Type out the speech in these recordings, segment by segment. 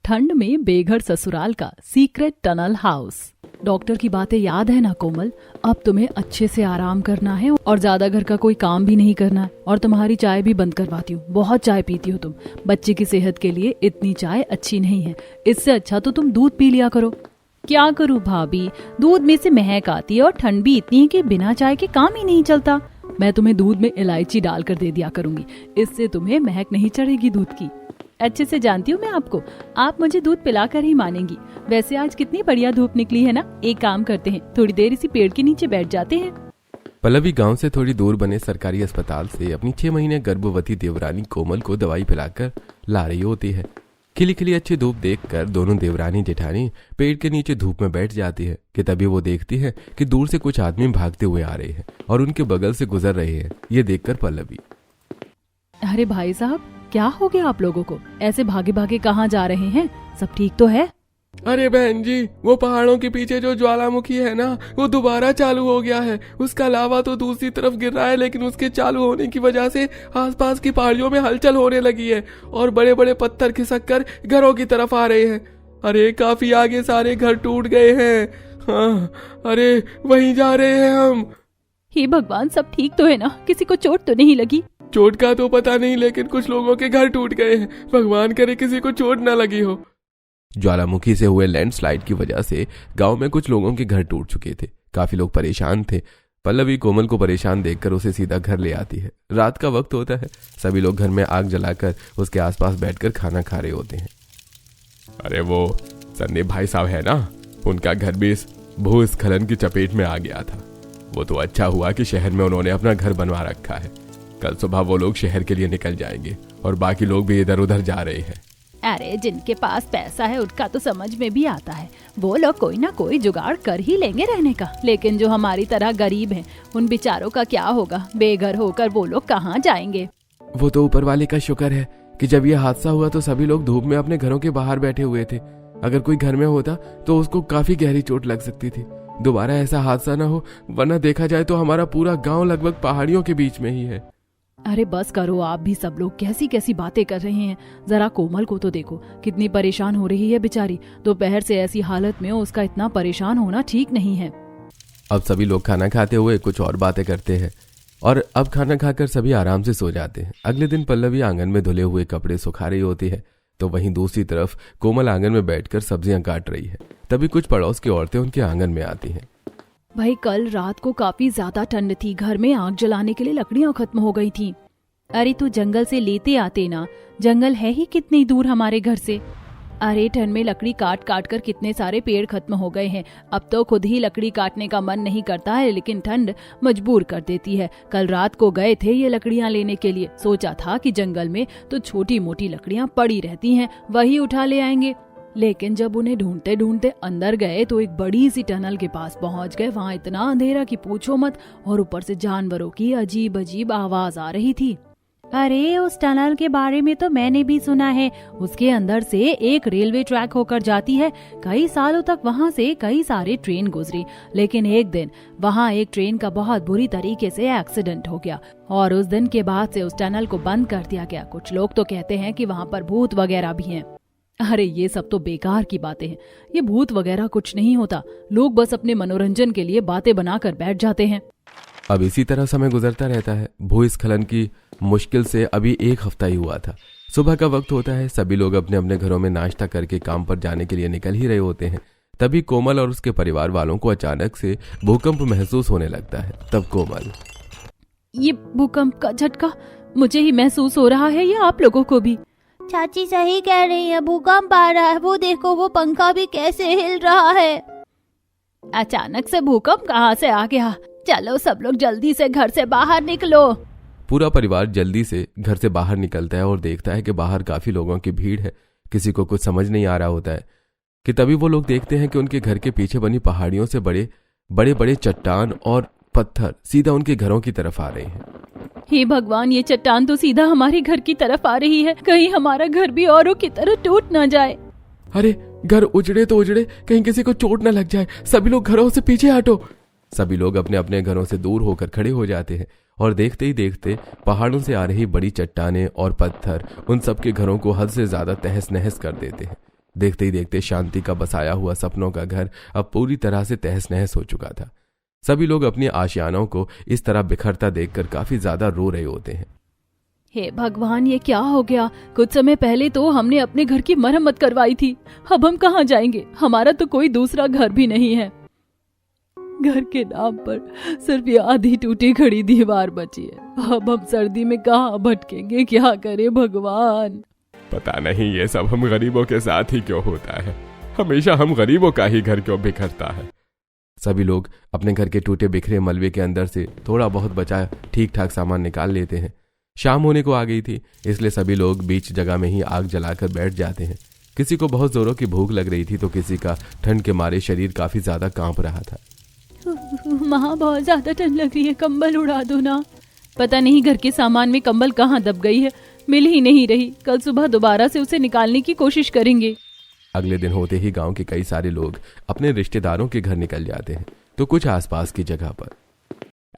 ठंड में बेघर ससुराल का सीक्रेट टनल हाउस। डॉक्टर की बातें याद है ना कोमल? अब तुम्हें अच्छे से आराम करना है और ज्यादा घर का कोई काम भी नहीं करना है। और तुम्हारी चाय भी बंद करवाती हूँ, बहुत चाय पीती हो तुम। बच्चे की सेहत के लिए इतनी चाय अच्छी नहीं है, इससे अच्छा तो तुम दूध पी लिया करो। क्या करूँ भाभी, दूध में से महक आती है और ठंड भी इतनी है कि बिना चाय के काम ही नहीं चलता। मैं तुम्हें दूध में इलायची डालकर दे दिया करूंगी, इससे तुम्हें महक नहीं चढ़ेगी दूध की। अच्छे से जानती हूँ मैं आपको, आप मुझे दूध पिलाकर ही मानेंगी। वैसे आज कितनी बढ़िया धूप निकली है ना। एक काम करते हैं, थोड़ी देर इसी पेड़ के नीचे बैठ जाते हैं। पल्लवी गांव से थोड़ी दूर बने सरकारी अस्पताल से अपनी 6 महीने गर्भवती देवरानी कोमल को दवाई पिलाकर ला रही होती है। खिली खिली अच्छी धूप देखकर दोनों देवरानी जेठानी पेड़ के नीचे धूप में बैठ जाती है कि तभी वो देखती है कि दूर से कुछ आदमी भागते हुए आ रहे हैं और उनके बगल से गुजर रहे हैं। ये देखकर पल्लवी, अरे भाई साहब, क्या हो गया आप लोगों को? ऐसे भागे भागे कहाँ जा रहे हैं? सब ठीक तो है? अरे बहन जी, वो पहाड़ों के पीछे जो ज्वालामुखी है ना, वो दोबारा चालू हो गया है। उसका लावा तो दूसरी तरफ गिर रहा है, लेकिन उसके चालू होने की वजह से आसपास की पहाड़ियों में हलचल होने लगी है और बड़े बड़े पत्थर खिसक कर घरों की तरफ आ रहे हैं। अरे काफी आगे सारे घर टूट गए हैं। हाँ, अरे वहीं जा रहे हैं हम। हे भगवान, सब ठीक तो है ना? किसी को चोट तो नहीं लगी? चोट का तो पता नहीं, लेकिन कुछ लोगों के घर टूट गए हैं। भगवान करे किसी को चोट ना लगी हो। ज्वालामुखी से हुए लैंडस्लाइड की वजह से गांव में कुछ लोगों के घर टूट चुके थे। काफी लोग परेशान थे। पल्लवी कोमल को परेशान देखकर उसे सीधा घर ले आती है। रात का वक्त होता है, सभी लोग घर में आग जलाकर उसके आसपास बैठकर खाना खा रहे होते हैं। अरे वो संदीप भाई साहब है ना, उनका घर भी इस भूस्खलन की चपेट में आ गया था। वो तो अच्छा हुआ कि शहर में उन्होंने अपना घर बनवा रखा है। कल सुबह वो लोग शहर के लिए निकल जाएंगे और बाकी लोग भी इधर उधर जा रहे हैं। अरे जिनके पास पैसा है उनका तो समझ में भी आता है, वो लोग कोई ना कोई जुगाड़ कर ही लेंगे रहने का। लेकिन जो हमारी तरह गरीब हैं, उन बेचारों का क्या होगा? बेघर होकर वो लोग कहाँ जाएंगे? वो तो ऊपर वाले का शुक्र है कि जब ये हादसा हुआ तो सभी लोग धूप में अपने घरों के बाहर बैठे हुए थे। अगर कोई घर में होता तो उसको काफी गहरी चोट लग सकती थी। दोबारा ऐसा हादसा ना हो, वरना देखा जाए तो हमारा पूरा गाँव लगभग पहाड़ियों के बीच में ही है। अरे बस करो आप भी, सब लोग कैसी कैसी बातें कर रहे हैं। जरा कोमल को तो देखो, कितनी परेशान हो रही है बेचारी। दोपहर से ऐसी हालत में उसका इतना परेशान होना ठीक नहीं है। अब सभी लोग खाना खाते हुए कुछ और बातें करते हैं और अब खाना खाकर सभी आराम से सो जाते हैं। अगले दिन पल्लवी आंगन में धुले हुए कपड़े सुखा रही होती है, तो वहीं दूसरी तरफ कोमल आंगन में बैठकर सब्जियां काट रही है। तभी कुछ पड़ोस की औरतें उनके आंगन में आती हैं। भाई कल रात को काफी ज्यादा ठंड थी, घर में आग जलाने के लिए लकड़ियां खत्म हो गई थी। अरे तू जंगल से लेते आते ना, जंगल है ही कितनी दूर हमारे घर से। अरे ठंड में लकड़ी काट काट कर कितने सारे पेड़ खत्म हो गए हैं। अब तो खुद ही लकड़ी काटने का मन नहीं करता है, लेकिन ठंड मजबूर कर देती है। कल रात को गए थे ये लकड़ियां लेने के लिए, सोचा था कि जंगल में तो छोटी मोटी लकड़ियां पड़ी रहती हैं, वही उठा ले आएंगे। लेकिन जब उन्हें ढूंढते ढूंढते अंदर गए तो एक बड़ी सी टनल के पास पहुंच गए। वहां इतना अंधेरा कि पूछो मत, और ऊपर से जानवरों की अजीब अजीब आवाज आ रही थी। अरे उस टनल के बारे में तो मैंने भी सुना है। उसके अंदर से एक रेलवे ट्रैक होकर जाती है। कई सालों तक वहां से कई सारे ट्रेन गुजरी, लेकिन एक दिन वहां एक ट्रेन का बहुत बुरी तरीके से एक्सीडेंट हो गया और उस दिन के बाद से उस टनल को बंद कर दिया गया। कुछ लोग तो कहते हैं कि वहां पर भूत वगैरह भी हैं। अरे ये सब तो बेकार की बातें हैं। ये भूत वगैरह कुछ नहीं होता, लोग बस अपने मनोरंजन के लिए बातें बनाकर बैठ जाते हैं। अब इसी तरह समय गुजरता रहता है। भूस्खलन की मुश्किल से अभी 1 हफ्ता ही हुआ था। सुबह का वक्त होता है, सभी लोग अपने अपने घरों में नाश्ता करके काम पर जाने के लिए निकल ही रहे होते हैं। तभी कोमल और उसके परिवार वालों को अचानक से भूकंप महसूस होने लगता है। तब कोमल, ये भूकंप का झटका मुझे ही महसूस हो रहा है या आप लोगों को भी? चाची सही कह रही है, भूकंप आ रहा है। वो देखो, वो पंखा भी कैसे हिल रहा है। अचानक से भूकंप कहाँ से आ गया? चलो सब लोग जल्दी से घर से बाहर निकलो। पूरा परिवार जल्दी से घर से बाहर निकलता है और देखता है कि बाहर काफी लोगों की भीड़ है। किसी को कुछ समझ नहीं आ रहा होता है कि तभी वो लोग देखते हैं कि उनके घर के पीछे बनी पहाड़ियों से बड़े बड़े चट्टान और पत्थर सीधा उनके घरों की तरफ आ रहे हैं। हे भगवान, ये चट्टान तो सीधा हमारे घर की तरफ आ रही है। कहीं हमारा घर भी औरों की तरह टूट न जाए। अरे घर उजड़े तो उजड़े, कहीं किसी को चोट न लग जाए। सभी लोग घरों से पीछे हटो। सभी लोग अपने अपने घरों से दूर होकर खड़े हो जाते हैं और देखते ही देखते पहाड़ों से आ रही बड़ी चट्टानें और पत्थर उन सबके घरों को हद से ज्यादा तहस नहस कर देते हैं। देखते ही देखते शांति का बसाया हुआ सपनों का घर अब पूरी तरह से तहस नहस हो चुका था। सभी लोग अपनी आशियानों को इस तरह बिखरता देखकर काफी ज्यादा रो रहे होते हैं। हे भगवान, ये क्या हो गया? कुछ समय पहले तो हमने अपने घर की मरम्मत करवाई थी, अब हम कहाँ जाएंगे? हमारा तो कोई दूसरा घर भी नहीं है। घर के नाम पर सिर्फ ये आधी टूटी खड़ी दीवार बची है। अब हम सर्दी में कहाँ भटकेंगे? क्या करे भगवान? पता नहीं ये सब हम गरीबों के साथ ही क्यों होता है, हमेशा हम गरीबों का ही घर क्यों बिखरता है। सभी लोग अपने घर के टूटे बिखरे मलबे के अंदर से थोड़ा बहुत बचा ठीक ठाक सामान निकाल लेते हैं। शाम होने को आ गई थी, इसलिए सभी लोग बीच जगह में ही आग जलाकर बैठ जाते हैं। किसी को बहुत जोरों की भूख लग रही थी तो किसी का ठंड के मारे शरीर काफी ज्यादा कांप रहा था। माँ, बहुत ज्यादा ठंड लग रही है, कंबल उड़ा दो ना। पता नहीं घर के सामान में कंबल कहाँ दब गई है, मिल ही नहीं रही। कल सुबह दोबारा से उसे निकालने की कोशिश करेंगे। अगले दिन होते ही गांव के कई सारे लोग अपने रिश्तेदारों के घर निकल जाते हैं तो कुछ आसपास की जगह पर।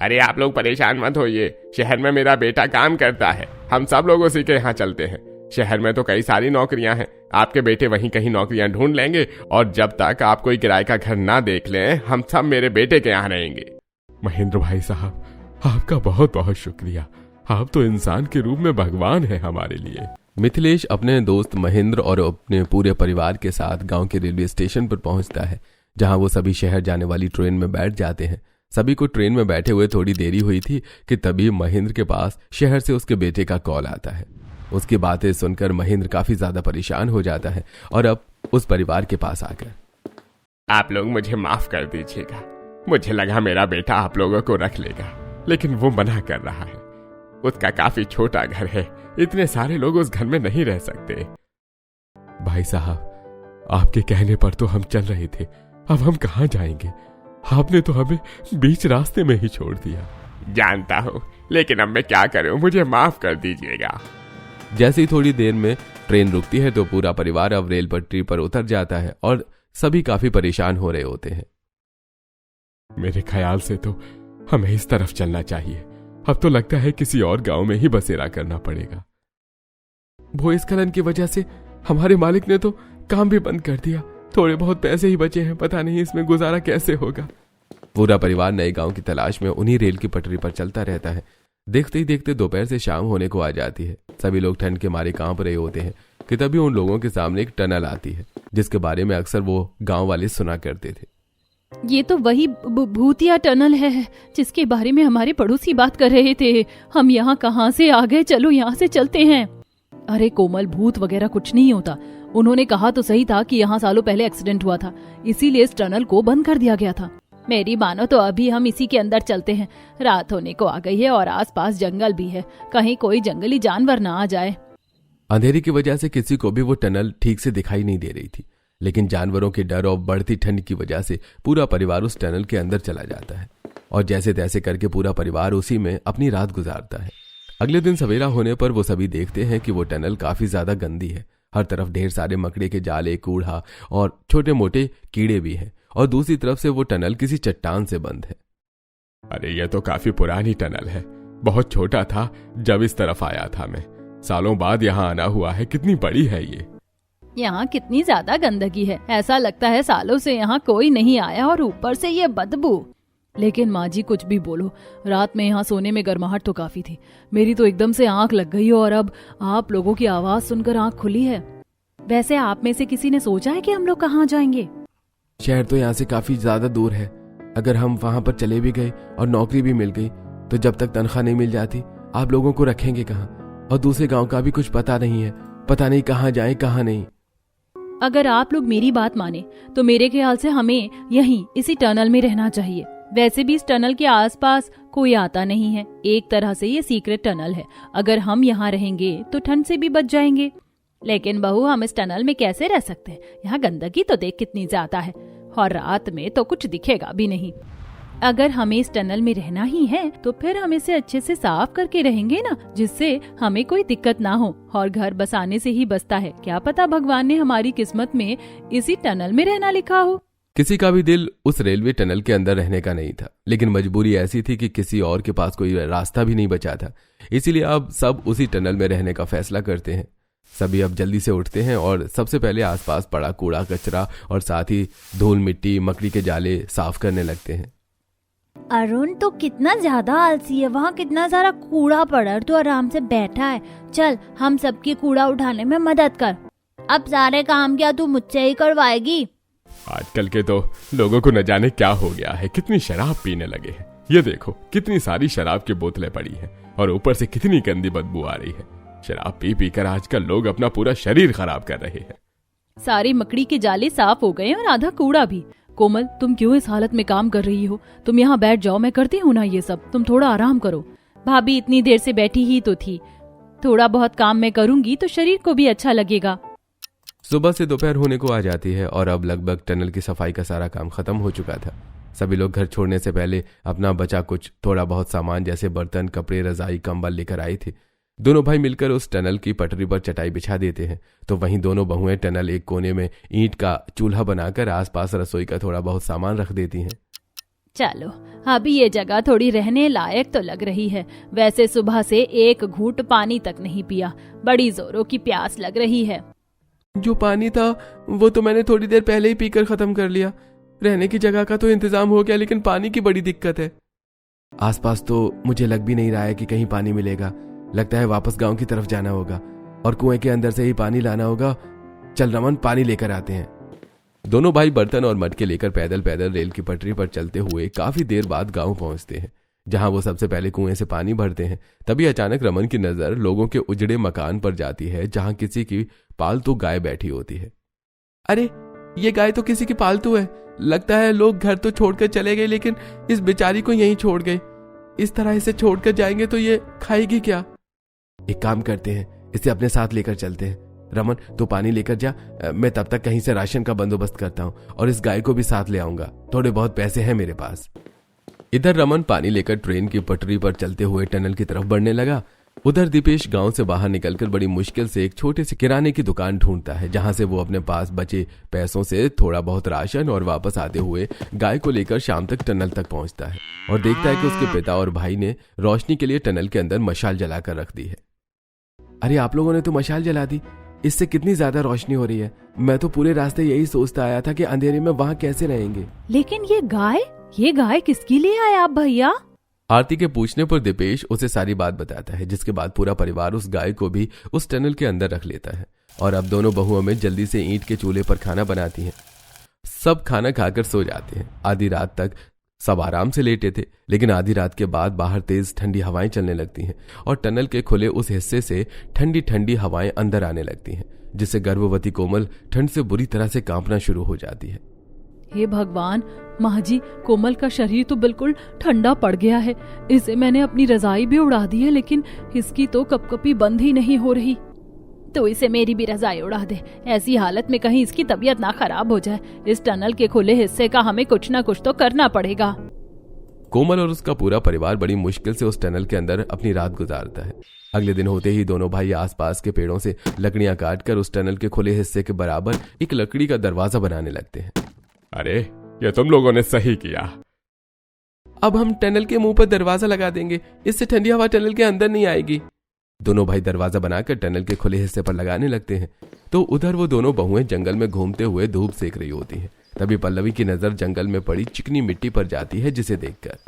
अरे आप लोग परेशान मत होइए, शहर में मेरा बेटा काम करता है, हम सब लोग उसी के यहाँ चलते हैं। शहर में तो कई सारी नौकरियां हैं, आपके बेटे वहीं कहीं नौकरियां ढूंढ लेंगे और जब तक आप कोई किराए का घर ना देख लें हम सब मेरे बेटे के यहाँ रहेंगे। महेंद्र भाई साहब, आपका बहुत बहुत शुक्रिया, आप तो इंसान के रूप में भगवान है हमारे लिए। मिथिलेश अपने दोस्त महेंद्र और अपने पूरे परिवार के साथ गांव के रेलवे स्टेशन पर पहुंचता है, जहां वो सभी शहर जाने वाली ट्रेन में बैठ जाते हैं। सभी को ट्रेन में बैठे हुए थोड़ी देरी हुई थी कि तभी महेंद्र के पास शहर से उसके बेटे का कॉल आता है। उसकी बातें सुनकर महेंद्र काफी ज्यादा परेशान हो जाता है और अब उस परिवार के पास आकर, आप लोग मुझे माफ कर दीजिएगा, मुझे लगा मेरा बेटा आप लोगों को रख लेगा, लेकिन वो मना कर रहा है। उसका काफी छोटा घर है, इतने सारे लोग उस घर में नहीं रह सकते। भाई साहब, आपके कहने पर तो हम चल रहे थे, अब हम कहाँ जाएंगे? आपने तो हमें बीच रास्ते में ही छोड़ दिया। जानता हूँ, लेकिन अब मैं क्या करूँ, मुझे माफ कर दीजिएगा। जैसे ही थोड़ी देर में ट्रेन रुकती है तो पूरा परिवार अब रेल पटरी पर उतर जाता है और सभी काफी परेशान हो रहे होते हैं। मेरे ख्याल से तो हमें इस तरफ चलना चाहिए, अब तो लगता है किसी और गांव में ही बसेरा करना पड़ेगा। भूस्खलन की वजह से हमारे मालिक ने तो काम भी बंद कर दिया, थोड़े बहुत पैसे ही बचे हैं, पता नहीं इसमें गुजारा कैसे होगा। पूरा परिवार नए गांव की तलाश में उन्हीं रेल की पटरी पर चलता रहता है। देखते ही देखते दोपहर से शाम होने को आ जाती है। सभी लोग ठंड के मारे कांप रहे होते हैं कि तभी उन लोगों के सामने एक टनल आती है, जिसके बारे में अक्सर वो गांव वाले सुना करते थे। ये तो वही भूतिया टनल है जिसके बारे में हमारे पड़ोसी बात कर रहे थे। हम यहाँ कहाँ से आ गए? चलो यहाँ से चलते हैं। अरे कोमल, भूत वगैरह कुछ नहीं होता। उन्होंने कहा तो सही था कि यहाँ सालों पहले एक्सीडेंट हुआ था, इसीलिए इस टनल को बंद कर दिया गया था। मेरी मानो तो अभी हम इसी के अंदर चलते हैं। रात होने को आ गई है और आसपास जंगल भी है, कहीं कोई जंगली जानवर ना आ जाए। अंधेरे की वजह से किसी को भी वो टनल ठीक से दिखाई नहीं दे रही थी, लेकिन जानवरों के डर और बढ़ती ठंड की वजह से पूरा परिवार उस टनल के अंदर चला जाता है और जैसे तैसे करके पूरा परिवार उसी में अपनी रात गुजारता है। अगले दिन सवेरा होने पर वो सभी देखते हैं कि वो टनल काफी ज्यादा गंदी है। हर तरफ ढेर सारे मकड़े के जाले, कूड़ा और छोटे मोटे कीड़े भी हैं और दूसरी तरफ से वो टनल किसी चट्टान से बंद है। अरे ये तो काफी पुरानी टनल है, बहुत छोटा था जब इस तरफ आया था मैं, सालों बाद यहाँ आना हुआ है। कितनी बड़ी है ये? यहाँ कितनी ज्यादा गंदगी है, ऐसा लगता है सालों से यहाँ कोई नहीं आया और ऊपर से ये बदबू। लेकिन माँ जी कुछ भी बोलो, रात में यहाँ सोने में गर्माहट तो काफी थी। मेरी तो एकदम से आंख लग गई और अब आप लोगों की आवाज सुनकर आंख खुली है। वैसे आप में से किसी ने सोचा है कि हम लोग कहाँ जाएंगे? शहर तो यहाँ से काफी ज्यादा दूर है। अगर हम वहां पर चले भी गए और नौकरी भी मिल गई तो जब तक तनख्वाह नहीं मिल जाती आप लोगों को रखेंगे कहाँ? और दूसरे गांव का भी कुछ पता नहीं है, पता नहीं कहाँ जाएं कहाँ नहीं। अगर आप लोग मेरी बात माने तो मेरे ख्याल से हमें यहीं इसी टनल में रहना चाहिए। वैसे भी इस टनल के आसपास कोई आता नहीं है, एक तरह से ये सीक्रेट टनल है। अगर हम यहाँ रहेंगे तो ठंड से भी बच जाएंगे। लेकिन बहू, हम इस टनल में कैसे रह सकते हैं? यहाँ गंदगी तो देख कितनी ज्यादा है और रात में तो कुछ दिखेगा भी नहीं। अगर हमें इस टनल में रहना ही है तो फिर हम इसे अच्छे से साफ करके रहेंगे ना, जिससे हमें कोई दिक्कत ना हो। और घर बसाने से ही बसता है, क्या पता भगवान ने हमारी किस्मत में इसी टनल में रहना लिखा हो। किसी का भी दिल उस रेलवे टनल के अंदर रहने का नहीं था, लेकिन मजबूरी ऐसी थी कि किसी और के पास कोई रास्ता भी नहीं बचा था। इसीलिए अब सब उसी टनल में रहने का फैसला करते हैं। सभी अब जल्दी से उठते हैं और सबसे पहले आसपास पड़ा कूड़ा कचरा और साथ ही धूल मिट्टी मकड़ी के जाले साफ करने लगते हैं। अरुण तो कितना ज्यादा आलसी है, वहाँ कितना सारा कूड़ा पड़ा है, तो आराम से बैठा है। चल हम सबकी कूड़ा उठाने में मदद कर। अब सारे काम क्या तू मुझसे ही करवाएगी? आजकल के तो लोगों को न जाने क्या हो गया है, कितनी शराब पीने लगे हैं। ये देखो कितनी सारी शराब की बोतलें पड़ी हैं और ऊपर से कितनी गंदी बदबू आ रही है। शराब पी पी कर आजकल लोग अपना पूरा शरीर खराब कर रहे हैं। सारी मकड़ी के जाले साफ हो गए और आधा कूड़ा भी। कोमल, तुम क्यों इस हालत में काम कर रही हो? तुम यहाँ बैठ जाओ, मैं करती हूँ ना ये सब, तुम थोड़ा आराम करो। भाभी इतनी देर से बैठी ही तो थी, थोड़ा बहुत काम मैं करूंगी तो शरीर को भी अच्छा लगेगा। सुबह से दोपहर होने को आ जाती है और अब लगभग टनल की सफाई का सारा काम खत्म हो चुका था। सभी लोग घर छोड़ने से पहले अपना बचा कुछ थोड़ा बहुत सामान जैसे बर्तन, कपड़े, रजाई, कंबल लेकर आए थे। दोनों भाई मिलकर उस टनल की पटरी पर चटाई बिछा देते हैं तो वहीं दोनों बहुएं टनल एक कोने में ईंट का चूल्हा बनाकर आसपास रसोई का थोड़ा बहुत सामान रख देती हैं। चलो अभी ये जगह थोड़ी रहने लायक तो लग रही है। वैसे सुबह से एक घूंट पानी तक नहीं पिया, बड़ी जोरों की प्यास लग रही है। जो पानी था वो तो मैंने थोड़ी देर पहले ही पीकर खत्म कर लिया। रहने की जगह का तो इंतजाम हो गया, लेकिन पानी की बड़ी दिक्कत है। आसपास तो मुझे लग भी नहीं रहा है कि कहीं पानी मिलेगा। लगता है वापस गांव की तरफ जाना होगा और कुएं के अंदर से ही पानी लाना होगा। चल रमन, पानी लेकर आते हैं। दोनों भाई बर्तन और मटके लेकर पैदल पैदल रेल की पटरी पर चलते हुए काफी देर बाद गांव पहुंचते हैं, जहां वो सबसे पहले कुएं से पानी भरते हैं। तभी अचानक रमन की नजर लोगों के उजड़े मकान पर जाती है, जहां किसी की पालतू गाय बैठी होती है। अरे ये गाय तो किसी की पालतू है। लगता है लोग घर तो छोड़कर चले गए, लेकिन इस बेचारी को यहीं छोड़ गए। इस तरह इसे छोड़कर जाएंगे तो ये खाएगी क्या? एक काम करते हैं, इसे अपने साथ लेकर चलते हैं। रमन, तू पानी लेकर जा, मैं तब तक कहीं से राशन का बंदोबस्त करता हूँ और इस गाय को भी साथ ले आऊंगा। थोड़े बहुत पैसे हैं मेरे पास। इधर रमन पानी लेकर ट्रेन की पटरी पर चलते हुए टनल की तरफ बढ़ने लगा। उधर दीपेश गांव से बाहर निकलकर बड़ी मुश्किल से एक छोटे से किराने की दुकान ढूंढता है, जहां से वो अपने पास बचे पैसों से थोड़ा बहुत राशन और वापस आते हुए गाय को लेकर शाम तक टनल तक पहुंचता है और देखता है कि उसके पिता और भाई ने रोशनी के लिए टनल के अंदर मशाल जलाकर रख दी है। अरे आप लोगों ने तो मशाल जला दी, इससे कितनी ज्यादा रोशनी हो रही है। मैं तो पूरे रास्ते यही सोचता आया था कि अंधेरे में वहां कैसे रहेंगे। लेकिन ये गाय किसके लिए आए आप भैया? आरती के पूछने पर दीपेश उसे सारी बात बताता है, जिसके बाद पूरा परिवार उस गाय को भी उस टनल के अंदर रख लेता है और अब दोनों बहुओं में जल्दी से ईंट के चूल्हे पर खाना बनाती हैं। सब खाना खाकर सो जाते हैं। आधी रात तक सब आराम से लेटे थे, लेकिन आधी रात के बाद बाहर तेज ठंडी हवाएं चलने लगती हैं और टनल के खुले उस हिस्से से ठंडी ठंडी हवाएं अंदर आने लगती हैं, जिससे गर्भवती कोमल ठंड से बुरी तरह से कांपना शुरू हो जाती है। हे भगवान, माँ जी, कोमल का शरीर तो बिल्कुल ठंडा पड़ गया है। इसे मैंने अपनी रजाई भी उड़ा दी है, लेकिन इसकी तो कपकपी बंद ही नहीं हो रही। तो इसे मेरी भी रजाई उड़ा दे। ऐसी हालत में कहीं इसकी तबीयत ना खराब हो जाए। इस टनल के खुले हिस्से का हमें कुछ ना कुछ तो करना पड़ेगा। कोमल और उसका पूरा परिवार बड़ी मुश्किल से उस टनल के अंदर अपनी रात गुजारता है। अगले दिन होते ही दोनों भाई आसपास के पेड़ों से लकड़ियां काटकर उस टनल के खुले हिस्से के बराबर एक लकड़ी का दरवाजा बनाने लगते हैं। अरे ये तुम लोगों ने सही किया। अब हम टनल के मुंह पर दरवाजा लगा देंगे, इससे ठंडी हवा टनल के अंदर नहीं आएगी। दोनों भाई दरवाजा बनाकर टनल के खुले हिस्से पर लगाने लगते हैं तो उधर वो दोनों बहुएं जंगल में घूमते हुए धूप सेक रही होती हैं। तभी पल्लवी की नजर जंगल में पड़ी चिकनी मिट्टी पर जाती है, जिसे देखकर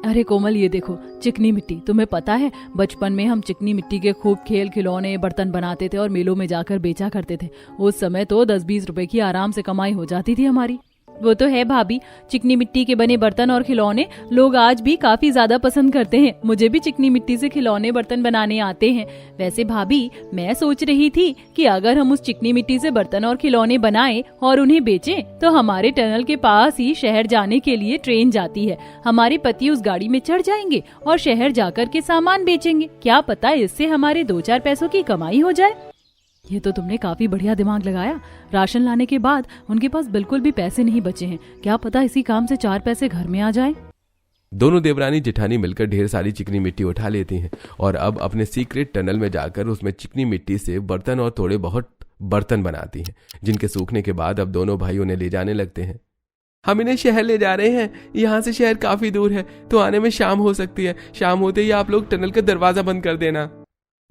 अरे कोमल, ये देखो चिकनी मिट्टी। तुम्हें पता है बचपन में हम चिकनी मिट्टी के खूब खेल खिलौने बर्तन बनाते थे और मेलों में जाकर बेचा करते थे। उस समय तो 10-20 रुपए की आराम से कमाई हो जाती थी हमारी। वो तो है भाभी, चिकनी मिट्टी के बने बर्तन और खिलौने लोग आज भी काफी ज्यादा पसंद करते हैं। मुझे भी चिकनी मिट्टी से खिलौने बर्तन बनाने आते हैं। वैसे भाभी, मैं सोच रही थी कि अगर हम उस चिकनी मिट्टी से बर्तन और खिलौने बनाएं और उन्हें बेचें तो हमारे टनल के पास ही शहर जाने के लिए ट्रेन जाती है। हमारे पति उस गाड़ी में चढ़ जाएंगे और शहर जाकर के सामान बेचेंगे। क्या पता इससे हमारे 2-4 पैसों की कमाई हो जाए। ये तो तुमने काफी बढ़िया दिमाग लगाया। राशन लाने के बाद उनके पास बिल्कुल भी पैसे नहीं बचे हैं। क्या पता इसी काम से 4 पैसे घर में आ जाए। दोनों देवरानी जेठानी मिलकर ढेर सारी चिकनी मिट्टी उठा लेती हैं और अब अपने सीक्रेट टनल में जाकर उसमें चिकनी मिट्टी से बर्तन और थोड़े बहुत बर्तन बनाती हैं, जिनके सूखने के बाद अब दोनों भाई उन्हें ले जाने लगते हैं। हम इन्हें शहर ले जा रहे हैं। यहाँ से शहर काफी दूर है, तो आने में शाम हो सकती है। शाम होते ही आप लोग टनल का दरवाजा बंद कर देना।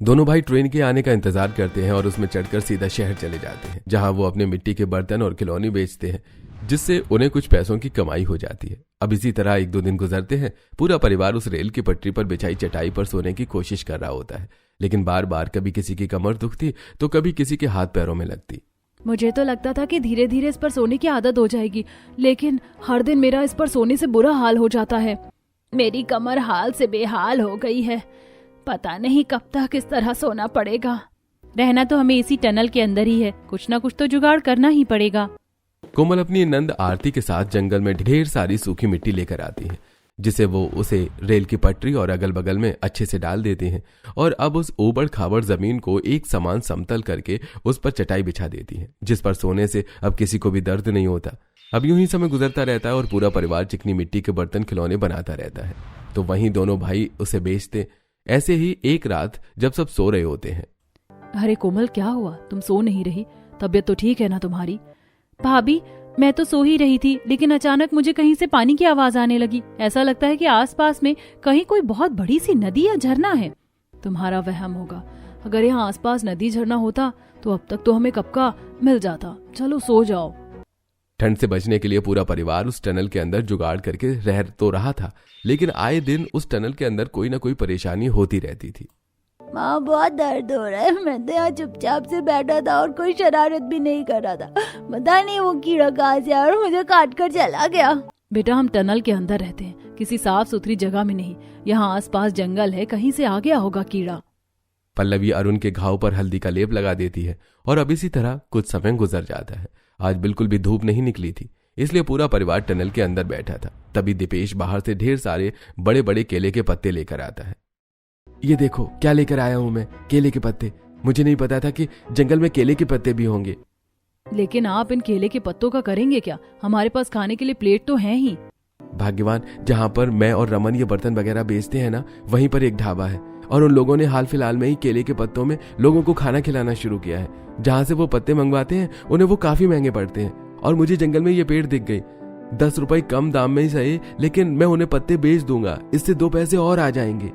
दोनों भाई ट्रेन के आने का इंतजार करते हैं और उसमें चढ़कर सीधा शहर चले जाते हैं, जहां वो अपने मिट्टी के बर्तन और खिलौने बेचते हैं, जिससे उन्हें कुछ पैसों की कमाई हो जाती है। अब इसी तरह 1-2 दिन गुजरते हैं। पूरा परिवार उस रेल की पटरी पर बिछाई चटाई पर सोने की कोशिश कर रहा होता है, लेकिन बार बार कभी किसी की कमर दुखती तो कभी किसी के हाथ पैरों में लगती। मुझे तो लगता था कि धीरे धीरे इस पर सोने की आदत हो जाएगी, लेकिन हर दिन मेरा इस पर सोने से बुरा हाल हो जाता है। मेरी कमर हाल से बेहाल हो गई है। पता नहीं कब तक इस तरह सोना पड़ेगा। रहना तो हमें इसी टनल के अंदर ही है, कुछ ना कुछ तो जुगाड़ करना ही पड़ेगा। कोमल अपनी नंद आरती के साथ जंगल में ढेर सारी सूखी मिट्टी लेकर आती है, जिसे वो उसे रेल की पटरी और अगल बगल में अच्छे से डाल देते हैं और अब उस ऊबड़ खाबड़ जमीन को एक समान समतल करके उस पर चटाई बिछा देती है, जिस पर सोने से अब किसी को भी दर्द नहीं होता। अब यूं ही समय गुजरता रहता है और पूरा परिवार चिकनी मिट्टी के बर्तन खिलौने बनाता रहता है, तो वहीं दोनों भाई उसे बेचते। ऐसे ही एक रात जब सब सो रहे होते हैं। अरे कोमल, क्या हुआ? तुम सो नहीं रही? तबीयत तो ठीक है ना तुम्हारी? भाभी, मैं तो सो ही रही थी, लेकिन अचानक मुझे कहीं से पानी की आवाज आने लगी। ऐसा लगता है कि आसपास में कहीं कोई बहुत बड़ी सी नदी या झरना है। तुम्हारा वहम होगा। अगर यहाँ आसपास नदी झरना होता तो अब तक तो हमें कब का मिल जाता। चलो सो जाओ। ठंड से बचने के लिए पूरा परिवार उस टनल के अंदर जुगाड़ करके रह तो रहा था, लेकिन आए दिन उस टनल के अंदर कोई ना कोई परेशानी होती रहती थी। माँ, बहुत दर्द हो रहा है। मैं तो यहाँ चुपचाप से बैठा था और कोई शरारत भी नहीं कर रहा था। पता नहीं वो कीड़ा कहाँ से आया और मुझे काट कर चला गया। बेटा, हम टनल के अंदर रहते हैं, किसी साफ सुथरी जगह में नहीं। यहाँ आसपास जंगल है, कहीं से आ गया होगा कीड़ा। पल्लवी अरुण के घाव पर हल्दी का लेप लगा देती है और अब इसी तरह कुछ समय गुजर जाता है। आज बिल्कुल भी धूप नहीं निकली थी, इसलिए पूरा परिवार टनल के अंदर बैठा था। तभी दीपेश बाहर से ढेर सारे बड़े बड़े केले के पत्ते लेकर आता है। ये देखो क्या लेकर आया हूं मैं, केले के पत्ते। मुझे नहीं पता था कि जंगल में केले के पत्ते भी होंगे। लेकिन आप इन केले के पत्तों का करेंगे क्या? हमारे पास खाने के लिए प्लेट तो है ही। भाग्यवान, जहां पर मैं और रमन ये बर्तन वगैरह बेचते हैं ना, वहीं पर एक ढाबा है और उन लोगों ने हाल फिलहाल में ही केले के पत्तों में लोगों को खाना खिलाना शुरू किया है। जहां से वो पत्ते मंगवाते हैं उन्हें वो काफी महंगे पड़ते हैं और मुझे जंगल में ये पेड़ दिख गई। 10 रुपए कम दाम में ही सही, लेकिन मैं उन्हें पत्ते बेच दूंगा, इससे 2 पैसे और आ जाएंगे।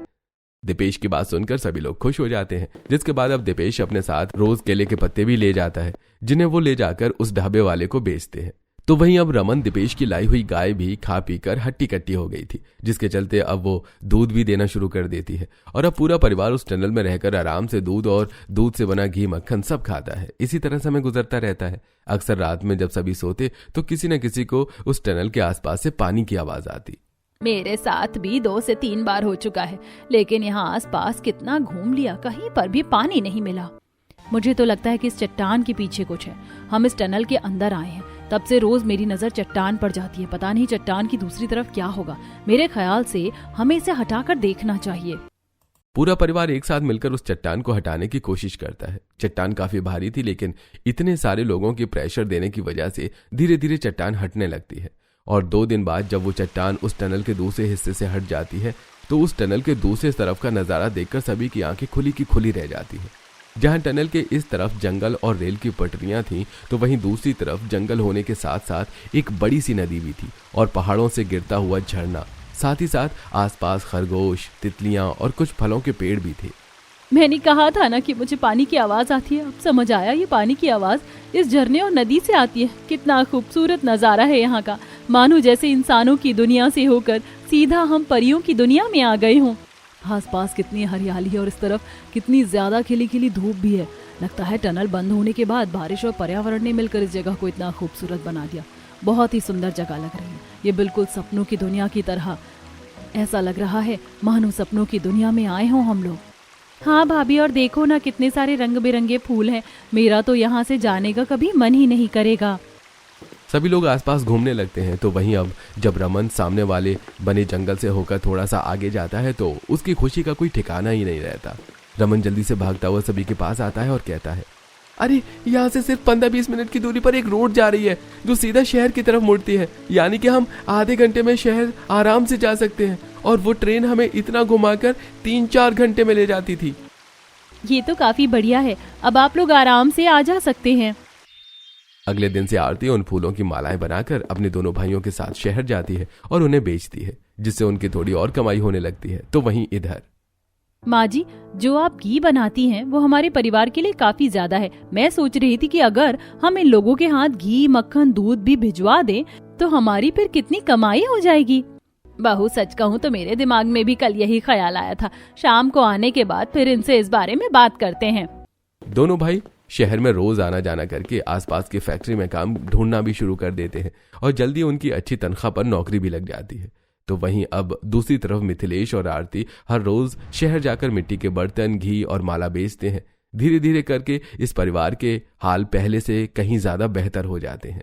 दीपेश की बात सुनकर सभी लोग खुश हो जाते हैं, जिसके बाद अब दीपेश अपने साथ रोज केले के पत्ते भी ले जाता है, जिन्हें वो ले जाकर उस ढाबे वाले को बेचते हैं। तो वहीं अब रमन दीपेश की लाई हुई गाय भी खा पीकर हट्टी कट्टी हो गई थी, जिसके चलते अब वो दूध भी देना शुरू कर देती है और अब पूरा परिवार उस टनल में रहकर आराम से दूध और दूध से बना घी मक्खन सब खाता है। इसी तरह समय गुजरता रहता है। अक्सर रात में जब सभी सोते तो किसी न किसी को उस टनल के आसपास से पानी की आवाज आती। मेरे साथ भी 2 से 3 बार हो चुका है, लेकिन यहाँ आसपास कितना घूम लिया, कहीं पर भी पानी नहीं मिला। मुझे तो लगता है कि इस चट्टान के पीछे कुछ है। हम इस टनल के अंदर आए हैं, तब से रोज मेरी नजर चट्टान पर जाती है। पता नहीं चट्टान की दूसरी तरफ क्या होगा। मेरे ख्याल से हमें इसे हटाकर देखना चाहिए। पूरा परिवार एक साथ मिलकर उस चट्टान को हटाने की कोशिश करता है। चट्टान काफी भारी थी, लेकिन इतने सारे लोगों की प्रेशर देने की वजह से धीरे धीरे चट्टान हटने लगती है और 2 दिन बाद जब वो चट्टान उस टनल के दूसरे हिस्से से हट जाती है तो उस टनल के दूसरे तरफ का नजारा देखकर सभी की आंखें खुली की खुली रह जाती है। जहां टनल के इस तरफ जंगल और रेल की पटरियां थीं, तो वहीं दूसरी तरफ जंगल होने के साथ साथ एक बड़ी सी नदी भी थी और पहाड़ों से गिरता हुआ झरना। साथ ही साथ आसपास खरगोश, तितलियां और कुछ फलों के पेड़ भी थे। मैंने कहा था ना कि मुझे पानी की आवाज आती है। अब समझ आया, ये पानी की आवाज इस झरने और नदी से आती है। कितना खूबसूरत नजारा है यहाँ का, मानो जैसे इंसानों की दुनिया से होकर सीधा हम परियों की दुनिया में आ गए हों। आसपास कितनी हरियाली है और इस तरफ कितनी ज्यादा खिली खिली धूप भी है। लगता है टनल बंद होने के बाद बारिश और पर्यावरण ने मिलकर इस जगह को इतना खूबसूरत बना दिया। बहुत ही सुंदर जगह लग रही है, ये बिल्कुल सपनों की दुनिया की तरह। ऐसा लग रहा है मानो सपनों की दुनिया में आए हों हम लोग। हाँ भाभी, और देखो ना कितने सारे रंग बिरंगे फूल हैं। मेरा तो यहाँ से जाने का कभी मन ही नहीं करेगा। सभी लोग आसपास घूमने लगते हैं। तो वहीं अब जब रमन सामने वाले बने जंगल से होकर थोड़ा सा आगे जाता है तो उसकी खुशी का कोई ठिकाना ही नहीं रहता। रमन जल्दी से भागता हुआ सभी के पास आता है और कहता है, अरे यहाँ से सिर्फ 15-20 मिनट की दूरी पर एक रोड जा रही है जो सीधा शहर की तरफ मुड़ती है। यानी कि हम आधे घंटे में शहर आराम से जा सकते हैं और वो ट्रेन हमें इतना घुमाकर 3-4 घंटे में ले जाती थी। ये तो काफी बढ़िया है, अब आप लोग आराम से आ जा सकते हैं। अगले दिन से आरती उन फूलों की मालाएं बनाकर अपने दोनों भाइयों के साथ शहर जाती है और उन्हें बेचती है, जिससे उनकी थोड़ी और कमाई होने लगती है। तो वहीं इधर माँ जी, जो आप घी बनाती हैं वो हमारे परिवार के लिए काफी ज्यादा है। मैं सोच रही थी कि अगर हम इन लोगों के हाथ घी, मक्खन, दूध भी भिजवा दें तो हमारी फिर कितनी कमाई हो जाएगी। बहू, सच कहूँ तो मेरे दिमाग में भी कल यही ख्याल आया था। शाम को आने के बाद फिर इनसे इस बारे में बात करते हैं। दोनों भाई शहर में रोज आना जाना करके आसपास की फैक्ट्री में काम ढूंढना भी शुरू कर देते हैं और जल्दी उनकी अच्छी तनख्वाह पर नौकरी भी लग जाती है। तो वहीं अब दूसरी तरफ मिथिलेश और आरती हर रोज शहर जाकर मिट्टी के बर्तन, घी और माला बेचते हैं। धीरे धीरे करके इस परिवार के हाल पहले से कहीं ज्यादा बेहतर हो जाते हैं।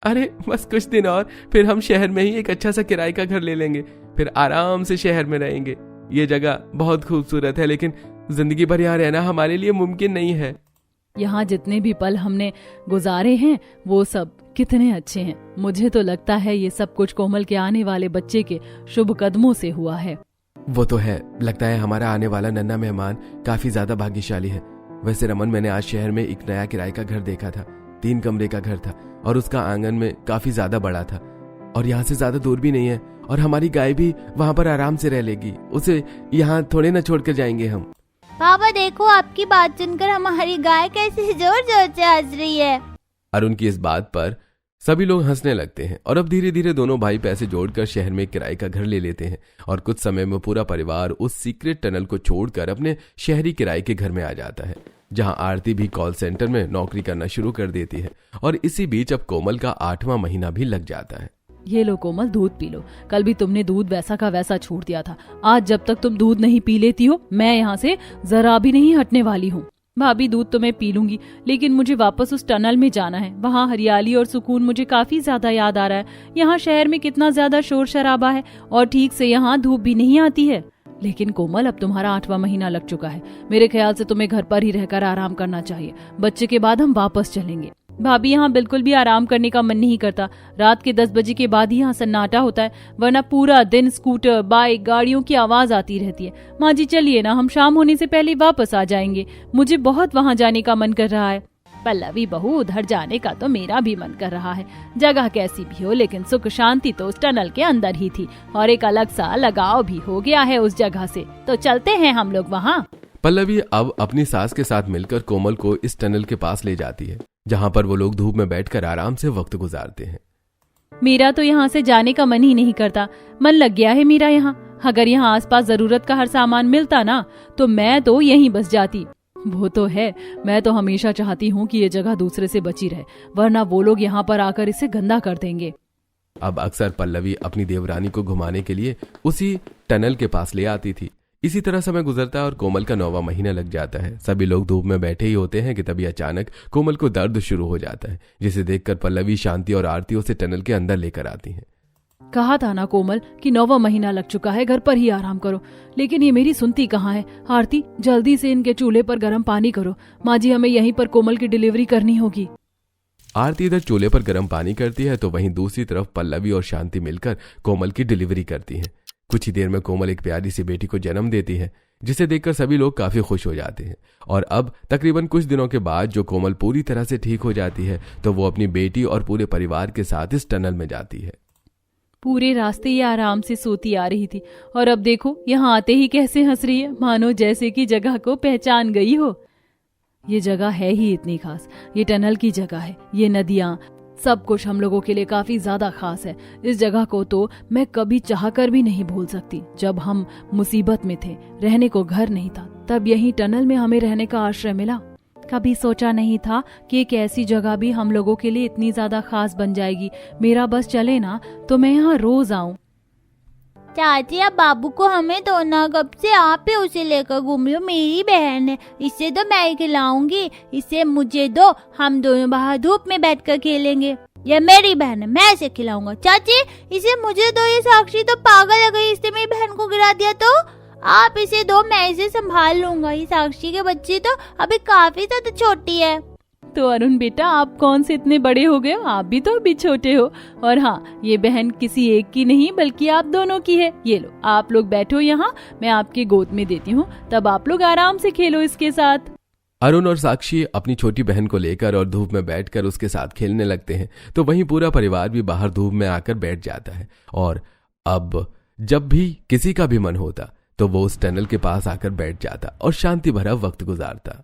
अरे बस कुछ दिन और फिर हम शहर में ही एक अच्छा सा किराए का घर ले लेंगे, फिर आराम से शहर में रहेंगे। ये जगह बहुत खूबसूरत है, लेकिन जिंदगी भर यहाँ रहना हमारे लिए मुमकिन नहीं है। यहाँ जितने भी पल हमने गुजारे हैं वो सब कितने अच्छे हैं। मुझे तो लगता है ये सब कुछ कोमल के आने वाले बच्चे के शुभ कदमों से हुआ है। वो तो है, लगता है हमारा आने वाला नन्हा मेहमान काफी ज्यादा भाग्यशाली है। वैसे रमन, मैंने आज शहर में एक नया किराए का घर देखा था। 3 कमरे का घर था और उसका आंगन में काफी ज्यादा बड़ा था और यहाँ से ज्यादा दूर भी नहीं है और हमारी गाय भी वहाँ पर आराम से रह लेगी। उसे यहाँ थोड़े ना छोड़कर जाएंगे हम। पापा देखो, आपकी बात सुनकर हमारी गाय कैसे जोर जोर से हंस रही है। अरुण की इस बात पर सभी लोग हंसने लगते हैं और अब धीरे धीरे दोनों भाई पैसे जोड़कर शहर में किराए का घर ले लेते हैं और कुछ समय में पूरा परिवार उस सीक्रेट टनल को छोड़कर अपने शहरी किराए के घर में आ जाता है, जहां आरती भी कॉल सेंटर में नौकरी करना शुरू कर देती है। और इसी बीच अब कोमल का 8वां महीना भी लग जाता है। ये लो कोमल, दूध पी लो। कल भी तुमने दूध वैसा का वैसा छोड़ दिया था। आज जब तक तुम दूध नहीं पी लेती हो मैं यहाँ से जरा भी नहीं हटने वाली हूँ। भाभी, दूध तो मैं पी लूंगी, लेकिन मुझे वापस उस टनल में जाना है। वहाँ हरियाली और सुकून मुझे काफी ज्यादा याद आ रहा है। यहाँ शहर में कितना ज्यादा शोर शराबा है और ठीक से यहाँ धूप भी नहीं आती है। लेकिन कोमल, अब तुम्हारा 8वां महीना लग चुका है। मेरे ख्याल से तुम्हें घर पर ही रहकर आराम करना चाहिए। बच्चे के बाद हम वापस चलेंगे। भाभी, यहाँ बिल्कुल भी आराम करने का मन नहीं करता। रात के 10 बजे के बाद ही यहाँ सन्नाटा होता है, वरना पूरा दिन स्कूटर, बाइक, गाड़ियों की आवाज आती रहती है। माँ जी चलिए ना, हम शाम होने से पहले वापस आ जाएंगे। मुझे बहुत वहाँ जाने का मन कर रहा है। पल्लवी बहू, उधर जाने का तो मेरा भी मन कर रहा है। जगह कैसी भी हो, लेकिन सुख शांति तो उस टनल के अंदर ही थी और एक अलग सा लगाव भी हो गया है उस जगह से। तो चलते हैं हम लोग वहाँ। पल्लवी अब अपनी सास के साथ मिलकर कोमल को इस टनल के पास ले जाती है, जहां पर वो लोग धूप में बैठकर आराम से वक्त गुजारते हैं। मेरा तो यहाँ से जाने का मन ही नहीं करता। मन लग गया है मेरा यहाँ। अगर यहाँ आसपास जरूरत का हर सामान मिलता ना तो मैं तो यहीं बस जाती। वो तो है, मैं तो हमेशा चाहती हूँ कि ये जगह दूसरे से बची रहे, वरना वो लोग यहाँ पर आकर इसे गंदा कर देंगे। अब अक्सर पल्लवी अपनी देवरानी को घुमाने के लिए उसी टनल के पास ले आती थी। इसी तरह समय गुजरता है और कोमल का 9वां महीना लग जाता है। सभी लोग धूप में बैठे ही होते हैं कि तभी अचानक कोमल को दर्द शुरू हो जाता है, जिसे देखकर पल्लवी, शांति और आरती उसे टनल के अंदर लेकर आती हैं। कहा था ना कोमल कि 9वां महीना लग चुका है, घर पर ही आराम करो, लेकिन ये मेरी सुनती कहाँ है। आरती, जल्दी से इनके चूल्हे पर गर्म पानी करो। माँ जी, हमें यहीं पर कोमल की डिलीवरी करनी होगी। आरती इधर चूल्हे पर गर्म पानी करती है तो वहीं दूसरी तरफ पल्लवी और शांति मिलकर कोमल की डिलीवरी करती हैं। कुछ ही देर में कोमल एक प्यारी सी बेटी को जन्म देती है, जिसे देखकर सभी लोग काफी खुश हो जाते हैं। और अब तकरीबन कुछ दिनों के बाद जो कोमल पूरी तरह से ठीक हो जाती है तो वो अपनी बेटी और पूरे परिवार के साथ इस टनल में जाती है। पूरे रास्ते ये आराम से सोती आ रही थी और अब देखो यहाँ आते ही कैसे हंस रही है, मानो जैसे कि जगह को पहचान गई हो। ये जगह है ही इतनी खास, ये टनल की जगह है, ये नदियाँ, सब कुछ हम लोगों के लिए काफी ज्यादा खास है। इस जगह को तो मैं कभी चाहकर भी नहीं भूल सकती। जब हम मुसीबत में थे, रहने को घर नहीं था, तब यही टनल में हमें रहने का आश्रय मिला। कभी सोचा नहीं था कि एक ऐसी जगह भी हम लोगों के लिए इतनी ज्यादा खास बन जाएगी। मेरा बस चले ना तो मैं यहाँ रोज आऊँ। चाची, अब बाबू को हमें दो ना, कब से आप ही उसे लेकर घूम रही हो। मेरी बहन है, इसे तो मैं ही खिलाऊंगी, इसे मुझे दो, हम दोनों बाहर धूप में बैठकर खेलेंगे। ये मेरी बहन है, मैं इसे खिलाऊंगा। चाची, इसे मुझे दो, ये साक्षी तो पागल हो गई, इसने मेरी बहन को गिरा दिया। तो आप इसे दो, मैं इसे संभाल लूंगा। ये साक्षी के बच्चे तो अभी काफी ज्यादा छोटी है। तो अरुण बेटा, आप कौन से इतने बड़े हो गए हो, आप भी तो अभी छोटे हो। और हाँ, ये बहन किसी एक की नहीं बल्कि आप दोनों की है। ये लो, आप लोग बैठो यहाँ, मैं आपके गोद में देती हूँ, तब आप लोग आराम से खेलो इसके साथ। अरुण और साक्षी अपनी छोटी बहन को लेकर और धूप में बैठकर उसके साथ खेलने लगते हैं तो वहीं पूरा परिवार भी बाहर धूप में आकर बैठ जाता है। और अब जब भी किसी का भी मन होता तो वो उस टनल के पास आकर बैठ जाता और शांति भरा वक्त गुजारता।